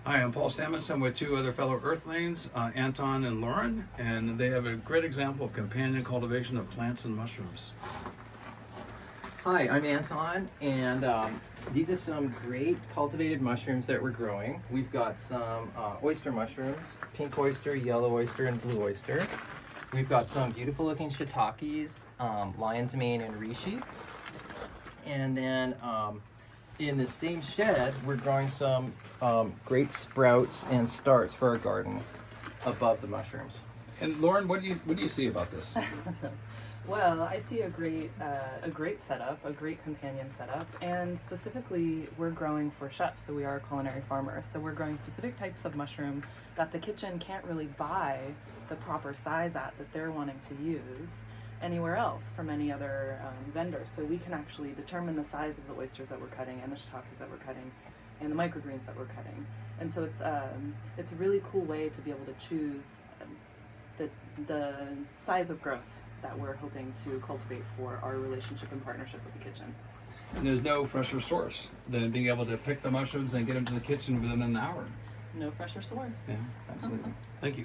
Hi, I'm Paul Stamets. I'm with two other fellow Earthlings, Anton and Lauren, and they have a great example of companion cultivation of plants and mushrooms. Hi, I'm Anton, and these are some great cultivated mushrooms that we're growing. We've got some oyster mushrooms, pink oyster, yellow oyster, and blue oyster. We've got some beautiful looking shiitakes, lion's mane and reishi. And then in the same shed, we're growing some great sprouts and starts for our garden above the mushrooms. And Lauren, what do you see about this? Well, I see a great setup, a great companion setup, and specifically we're growing for chefs, so we are culinary farmers. So we're growing specific types of mushroom that the kitchen can't really buy the proper size at that they're wanting to use anywhere else from any other vendor. So we can actually determine the size of the oysters that we're cutting and the shiitakes that we're cutting and the microgreens that we're cutting. And so it's a really cool way to be able to choose the size of growth that we're hoping to cultivate for our relationship and partnership with the kitchen. And there's no fresher source than being able to pick the mushrooms and get them to the kitchen within an hour. No fresher source. Yeah, absolutely. Thank you.